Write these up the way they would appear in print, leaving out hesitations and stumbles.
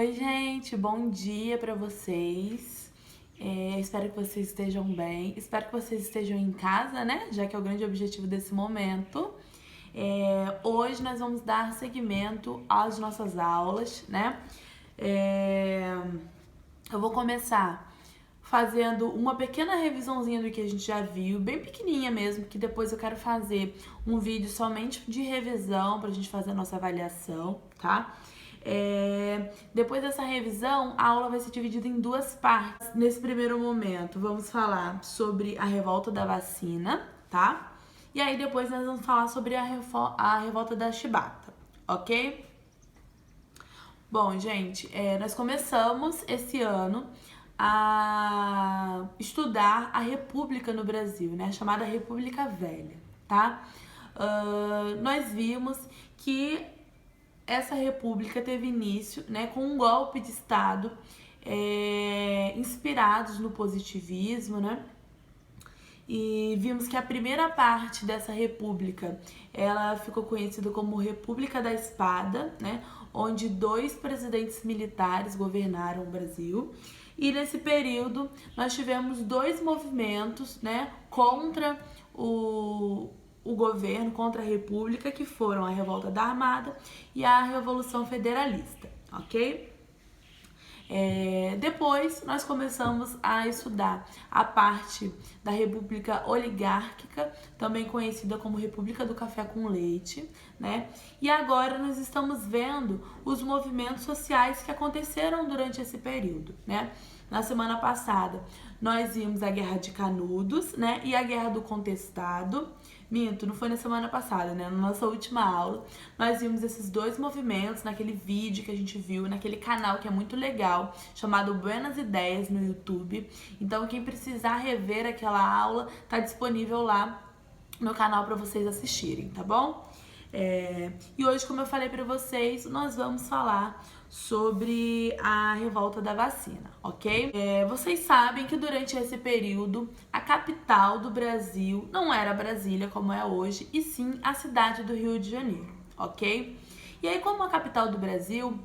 Oi, gente, bom dia pra vocês. Espero que vocês estejam bem. Espero que vocês estejam em casa, né? Já que é o grande objetivo desse momento. Hoje nós vamos dar seguimento às nossas aulas, né? Eu vou começar fazendo uma pequena revisãozinha do que a gente já viu, bem pequenininha mesmo, que depois eu quero fazer um vídeo somente de revisão pra gente fazer a nossa avaliação, tá? Depois dessa revisão, a aula vai ser dividida em duas partes. Nesse primeiro momento, vamos falar sobre a revolta da vacina, tá? E aí depois nós vamos falar sobre a revolta da chibata, ok? Bom, gente, nós começamos esse ano a estudar a República no Brasil, né? A chamada República Velha, tá? Nós vimos que essa república teve início, né, com um golpe de Estado inspirados no positivismo, né? E vimos que a primeira parte dessa república, ela ficou conhecida como República da Espada, né? Onde 2 presidentes militares governaram o Brasil. E nesse período nós tivemos 2 movimentos, né, contra o governo, contra a República, que foram a Revolta da Armada e a Revolução Federalista, ok? Depois nós começamos a estudar a parte da República Oligárquica, também conhecida como República do Café com Leite, né? E agora nós estamos vendo os movimentos sociais que aconteceram durante esse período, né? Na semana passada nós vimos a Guerra de Canudos, né? E a Guerra do Contestado. Minto, não foi na semana passada, né? Na nossa última aula, nós vimos esses 2 movimentos naquele vídeo que a gente viu, naquele canal que é muito legal, chamado Buenas Ideias no YouTube. Então, quem precisar rever aquela aula, tá disponível lá no canal para vocês assistirem, tá bom? E hoje, como eu falei para vocês, nós vamos falar sobre a revolta da vacina, ok? Vocês sabem que durante esse período a capital do Brasil não era Brasília como é hoje, e sim a cidade do Rio de Janeiro, ok? E aí, como a capital do Brasil,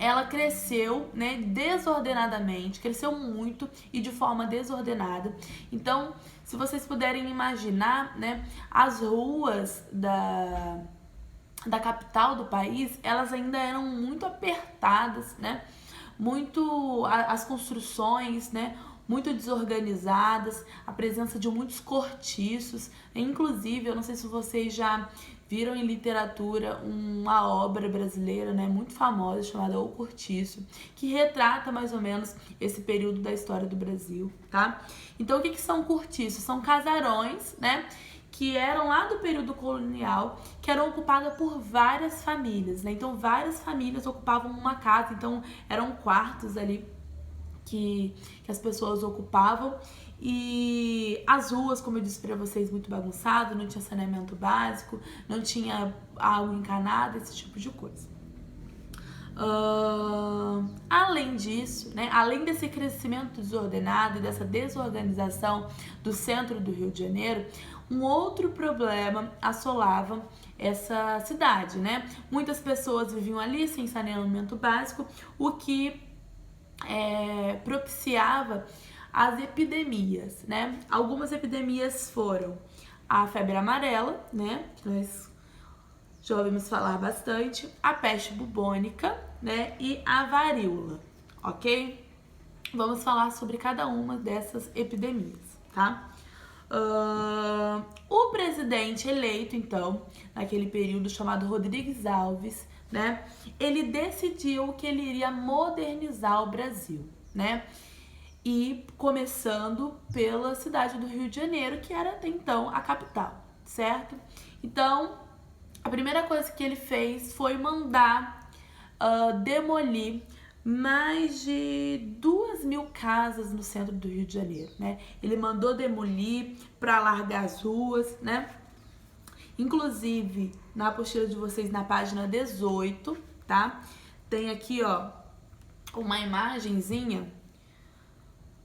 ela cresceu, né, desordenadamente, cresceu muito e de forma desordenada. Então, se vocês puderem imaginar, né, as ruas da capital do país, elas ainda eram muito apertadas, né? As construções, né? Muito desorganizadas, a presença de muitos cortiços. Inclusive, eu não sei se vocês já viram em literatura uma obra brasileira, né, muito famosa, chamada O Cortiço, que retrata mais ou menos esse período da história do Brasil, tá? Então, o que são cortiços? São casarões, né, que eram lá do período colonial, que eram ocupadas por várias famílias, né? Então, várias famílias ocupavam uma casa, então eram quartos ali que as pessoas ocupavam. E as ruas, como eu disse pra vocês, muito bagunçado, não tinha saneamento básico, não tinha água encanada, esse tipo de coisa. Além disso, né, além desse crescimento desordenado e dessa desorganização do centro do Rio de Janeiro, um outro problema assolava essa cidade, né? Muitas pessoas viviam ali sem saneamento básico, o que propiciava as epidemias, né? Algumas epidemias foram a febre amarela, né? Que nós já ouvimos falar bastante, a peste bubônica, né? E a varíola, ok? Vamos falar sobre cada uma dessas epidemias, tá? O presidente eleito, então, naquele período, chamado Rodrigues Alves, né? Ele decidiu que ele iria modernizar o Brasil, né? E começando pela cidade do Rio de Janeiro, que era até então a capital, certo? Então, a primeira coisa que ele fez foi mandar demolir mais de 2.000 casas no centro do Rio de Janeiro, né? Ele mandou demolir para alargar as ruas, né? Inclusive, na apostila de vocês, na página 18, tá? Tem aqui, ó, uma imagenzinha.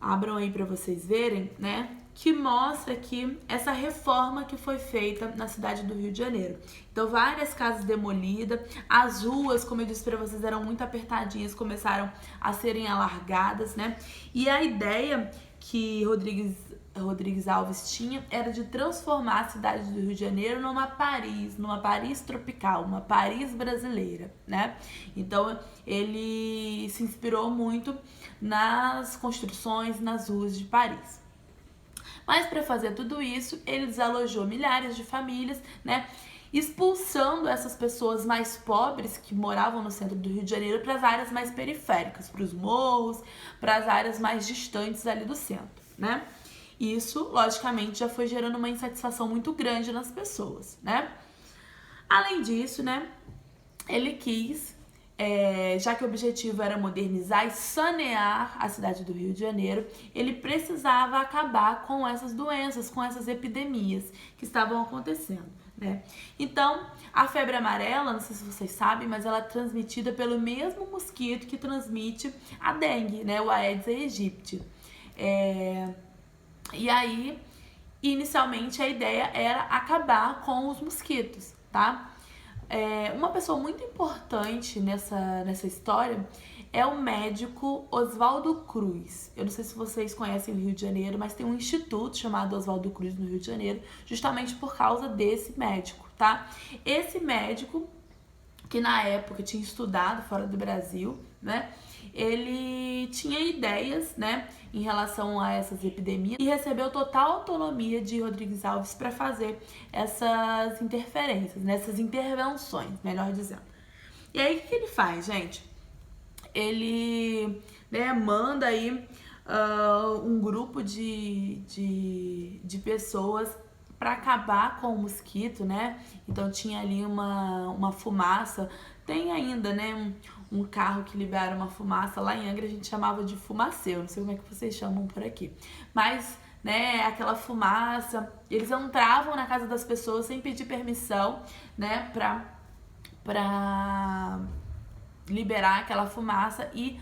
Abram aí para vocês verem, né? que mostra aqui essa reforma que foi feita na cidade do Rio de Janeiro. Então, várias casas demolidas, as ruas, como eu disse para vocês, eram muito apertadinhas, começaram a serem alargadas, né? E a ideia que Rodrigues Alves tinha era de transformar a cidade do Rio de Janeiro numa Paris tropical, uma Paris brasileira, né? Então ele se inspirou muito nas construções nas ruas de Paris. Mas para fazer tudo isso, ele desalojou milhares de famílias, né? Expulsando essas pessoas mais pobres que moravam no centro do Rio de Janeiro para as áreas mais periféricas, para os morros, para as áreas mais distantes ali do centro, né? Isso, logicamente, já foi gerando uma insatisfação muito grande nas pessoas, né? Além disso, né, ele quis, já que o objetivo era modernizar e sanear a cidade do Rio de Janeiro, ele precisava acabar com essas doenças, com essas epidemias que estavam acontecendo, né? Então, a febre amarela, não sei se vocês sabem, mas ela é transmitida pelo mesmo mosquito que transmite a dengue, né, o Aedes aegypti. E aí, inicialmente, a ideia era acabar com os mosquitos, tá? Uma pessoa muito importante nessa história é o médico Oswaldo Cruz. Eu não sei se vocês conhecem o Rio de Janeiro, mas tem um instituto chamado Oswaldo Cruz no Rio de Janeiro, justamente por causa desse médico, tá? Esse médico, que na época tinha estudado fora do Brasil, né? Ele tinha ideias, né, em relação a essas epidemias e recebeu total autonomia de Rodrigues Alves para fazer essas interferências, né, essas intervenções, melhor dizendo. E aí, o que ele faz, gente? Ele, né, manda aí um grupo de pessoas para acabar com o mosquito, né? Então tinha ali uma fumaça, tem ainda, né, um carro que libera uma fumaça. Lá em Angra a gente chamava de fumaceu, não sei como é que vocês chamam por aqui. Mas, né, aquela fumaça, eles entravam na casa das pessoas sem pedir permissão, né, pra liberar aquela fumaça e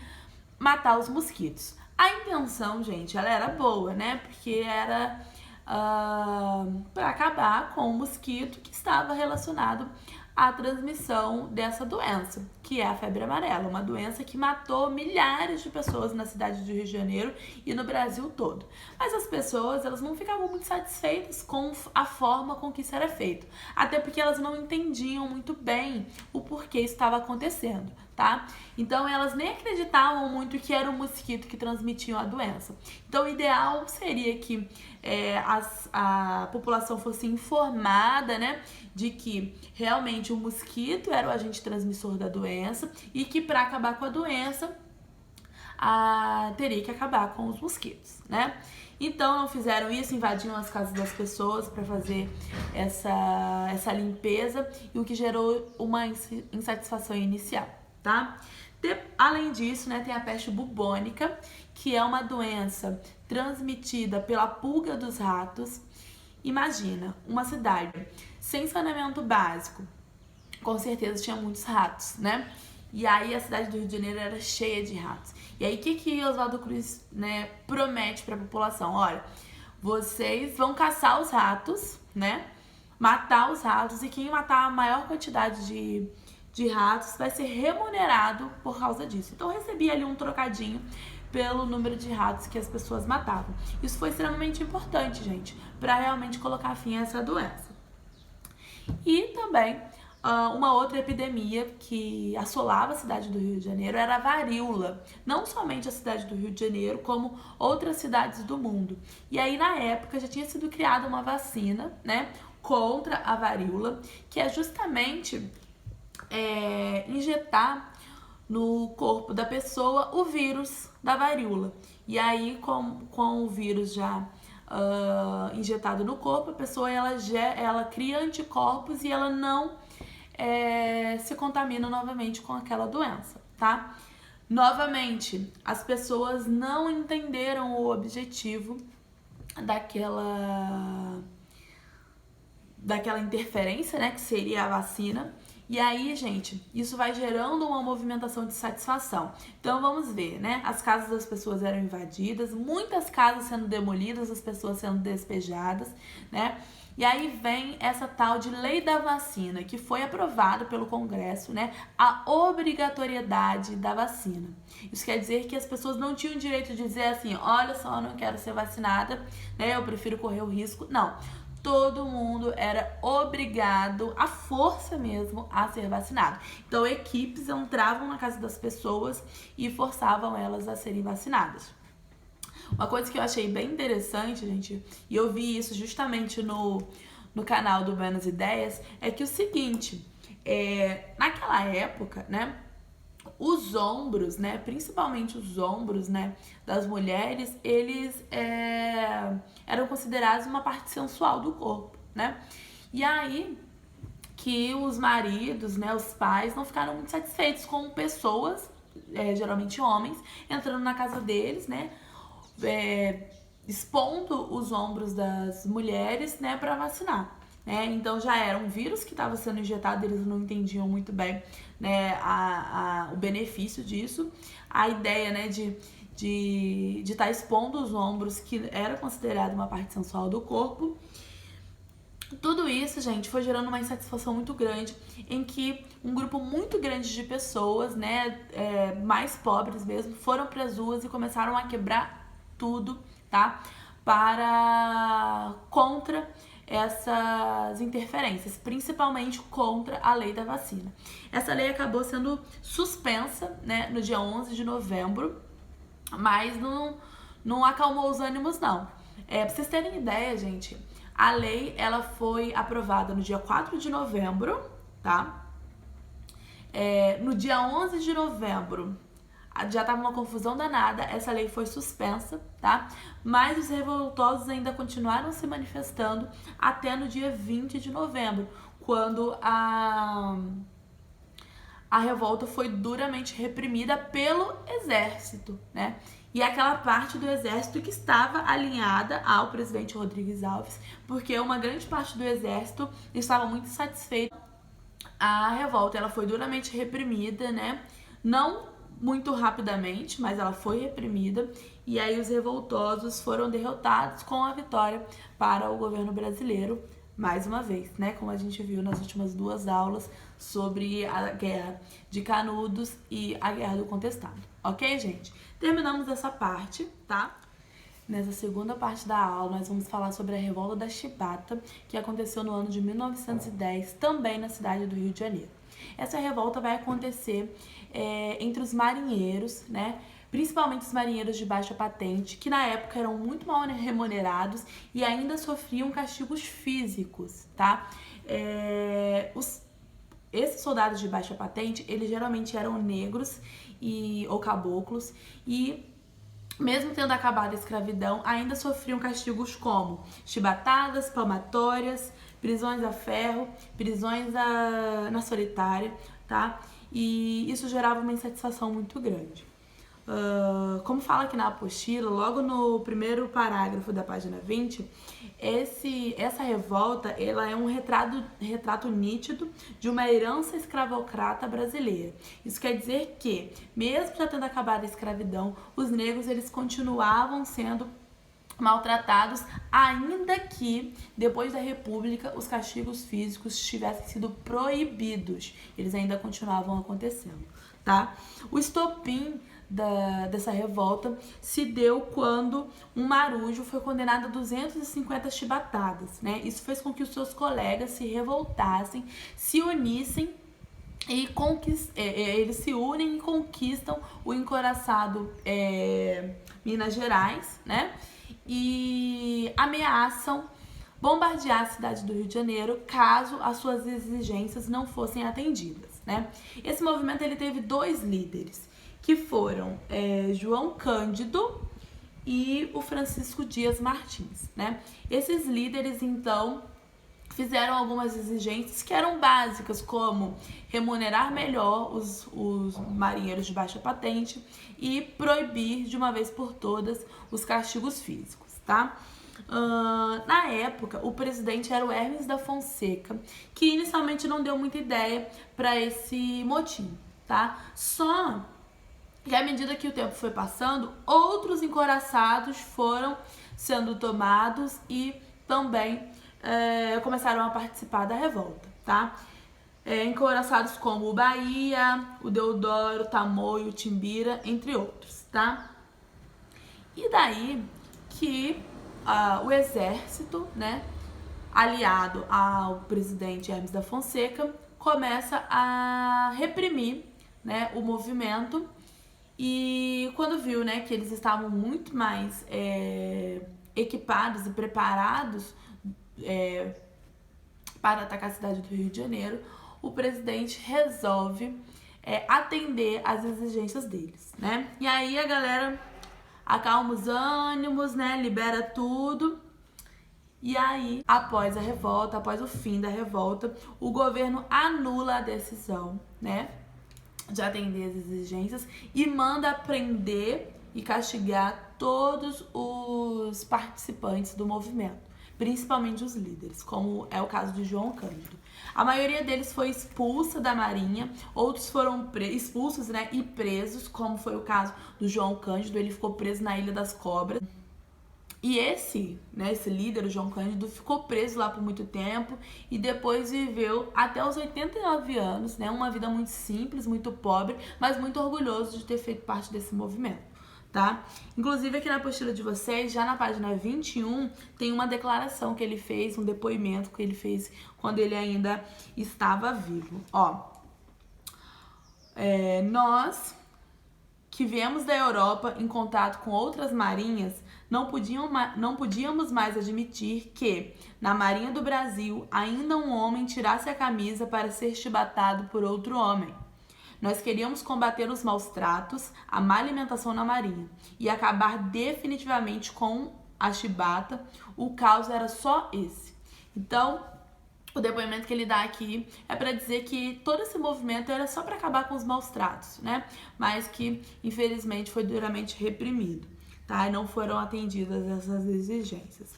matar os mosquitos. A intenção, gente, ela era boa, né, porque era para acabar com o mosquito que estava relacionado à transmissão dessa doença, que é a febre amarela, uma doença que matou milhares de pessoas na cidade do Rio de Janeiro e no Brasil todo. Mas as pessoas, elas não ficavam muito satisfeitas com a forma com que isso era feito, até porque elas não entendiam muito bem o porquê isso estava acontecendo, tá? Então elas nem acreditavam muito que era o mosquito que transmitia a doença. Então o ideal seria que a população fosse informada, né, de que realmente o mosquito era o agente transmissor da doença e que para acabar com a doença teria que acabar com os mosquitos, né? Então não fizeram isso, invadiram as casas das pessoas para fazer essa limpeza, e o que gerou uma insatisfação inicial, tá? Além disso, né, tem a peste bubônica, que é uma doença transmitida pela pulga dos ratos. Imagina, uma cidade sem saneamento básico, com certeza tinha muitos ratos, né? E aí a cidade do Rio de Janeiro era cheia de ratos. E aí o que Oswaldo Cruz, né, promete para a população? Olha, vocês vão caçar os ratos, né? Matar os ratos, e quem matar a maior quantidade de ratos vai ser remunerado por causa disso. Então recebia ali um trocadinho pelo número de ratos que as pessoas matavam. Isso foi extremamente importante, gente, para realmente colocar fim a essa doença. E também uma outra epidemia que assolava a cidade do Rio de Janeiro era a varíola. Não somente a cidade do Rio de Janeiro, como outras cidades do mundo. E aí, na época, já tinha sido criada uma vacina, né, contra a varíola, que é justamente injetar no corpo da pessoa o vírus da varíola. E aí, com o vírus já injetado no corpo, a pessoa ela cria anticorpos e ela não se contamina novamente com aquela doença, tá? Novamente, as pessoas não entenderam o objetivo daquela interferência, né, que seria a vacina. E aí, gente, isso vai gerando uma movimentação de satisfação. Então vamos ver, né? As casas das pessoas eram invadidas, muitas casas sendo demolidas, as pessoas sendo despejadas, né? E aí vem essa tal de lei da vacina, que foi aprovada pelo Congresso, né? A obrigatoriedade da vacina. Isso quer dizer que as pessoas não tinham o direito de dizer assim, olha só, eu não quero ser vacinada, né? Eu prefiro correr o risco. Não. Todo mundo era obrigado, à força mesmo, a ser vacinado. Então, equipes entravam na casa das pessoas e forçavam elas a serem vacinadas. Uma coisa que eu achei bem interessante, gente, e eu vi isso justamente no canal do Buenas Ideias, é que o seguinte, naquela época, né, os ombros, né, principalmente os ombros, né, das mulheres, eles eram considerados uma parte sensual do corpo, né? E aí que os maridos, né, os pais, não ficaram muito satisfeitos com pessoas, geralmente homens, entrando na casa deles, né, expondo os ombros das mulheres, né, para vacinar. Então já era um vírus que estava sendo injetado, eles não entendiam muito bem, né, o benefício disso. A ideia, né, de estar expondo os ombros, que era considerado uma parte sensual do corpo. Tudo isso, gente, foi gerando uma insatisfação muito grande, em que um grupo muito grande de pessoas, né, mais pobres mesmo, foram para as ruas e começaram a quebrar tudo, tá? Contra essas interferências, principalmente contra a lei da vacina. Essa lei acabou sendo suspensa, né, no dia 11 de novembro, mas não acalmou os ânimos, não. Pra vocês terem ideia, gente, a lei, ela foi aprovada no dia 4 de novembro, tá? No dia 11 de novembro, já estava uma confusão danada, essa lei foi suspensa, tá? Mas os revoltosos ainda continuaram se manifestando até no dia 20 de novembro, quando a revolta foi duramente reprimida pelo exército, né? E aquela parte do exército que estava alinhada ao presidente Rodrigues Alves, porque uma grande parte do exército estava muito insatisfeita. A revolta, ela foi duramente reprimida, né? Não muito rapidamente, mas ela foi reprimida, e aí os revoltosos foram derrotados com a vitória para o governo brasileiro, mais uma vez, né? Como a gente viu nas últimas duas aulas sobre a Guerra de Canudos e a Guerra do Contestado. Ok, gente? Terminamos essa parte, tá? Nessa segunda parte da aula, nós vamos falar sobre a Revolta da Chibata, que aconteceu no ano de 1910, também na cidade do Rio de Janeiro. Essa revolta vai acontecer entre os marinheiros, né? Principalmente os marinheiros de baixa patente, que na época eram muito mal remunerados e ainda sofriam castigos físicos, tá? Esses soldados de baixa patente, eles geralmente eram negros ou caboclos, e mesmo tendo acabado a escravidão, ainda sofriam castigos como chibatadas, palmatórias, prisões a ferro, prisões na solitária, tá? E isso gerava uma insatisfação muito grande. Como fala aqui na apostila, logo no primeiro parágrafo da página 20, essa revolta, ela é um retrato nítido de uma herança escravocrata brasileira. Isso quer dizer que, mesmo já tendo acabado a escravidão, os negros, eles continuavam sendo maltratados, ainda que depois da República os castigos físicos tivessem sido proibidos. Eles ainda continuavam acontecendo, tá? O estopim dessa revolta se deu quando um marujo foi condenado a 250 chibatadas, né? Isso fez com que os seus colegas se revoltassem, se unissem e eles se unem e conquistam o encouraçado Minas Gerais, né? E ameaçam bombardear a cidade do Rio de Janeiro caso as suas exigências não fossem atendidas, né? Esse movimento, ele teve dois líderes, que foram João Cândido e o Francisco Dias Martins, né? Esses líderes, então, fizeram algumas exigências que eram básicas, como remunerar melhor os marinheiros de baixa patente e proibir de uma vez por todas os castigos físicos, tá? Na época, o presidente era o Hermes da Fonseca, que inicialmente não deu muita ideia para esse motim, tá? Só que à medida que o tempo foi passando, outros encouraçados foram sendo tomados e também começaram a participar da revolta, tá? Encouraçados como o Bahia, o Deodoro, o Tamoio, o Timbira, entre outros, tá? E daí que o exército, né, aliado ao presidente Hermes da Fonseca, começa a reprimir, né, o movimento. E quando viu, né, que eles estavam muito mais equipados e preparados para atacar a cidade do Rio de Janeiro, o presidente resolve atender às exigências deles, né? E aí a galera acalma os ânimos, né, libera tudo. E aí, após a revolta, após o fim da revolta, o governo anula a decisão, né, de atender as exigências e manda prender e castigar todos os participantes do movimento, principalmente os líderes, como é o caso de João Cândido. A maioria deles foi expulsa da Marinha, outros foram expulsos, né, e presos, como foi o caso do João Cândido, ele ficou preso na Ilha das Cobras. E esse líder, o João Cândido, ficou preso lá por muito tempo e depois viveu até os 89 anos, né? Uma vida muito simples, muito pobre, mas muito orgulhoso de ter feito parte desse movimento, tá? Inclusive aqui na apostila de vocês, já na página 21, tem uma declaração que ele fez, um depoimento que ele fez quando ele ainda estava vivo. Ó, nós que viemos da Europa em contato com outras marinhas, não podíamos mais admitir que, na Marinha do Brasil, ainda um homem tirasse a camisa para ser chibatado por outro homem. Nós queríamos combater os maus tratos, a má alimentação na Marinha e acabar definitivamente com a chibata. O caos era só esse. Então, o depoimento que ele dá aqui é para dizer que todo esse movimento era só para acabar com os maus tratos, né? Mas que, infelizmente, foi duramente reprimido, tá? E não foram atendidas essas exigências.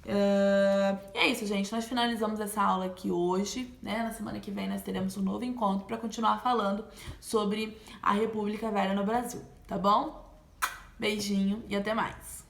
E é isso, gente. Nós finalizamos essa aula aqui hoje, né? Na semana que vem nós teremos um novo encontro para continuar falando sobre a República Velha no Brasil, tá bom? Beijinho e até mais!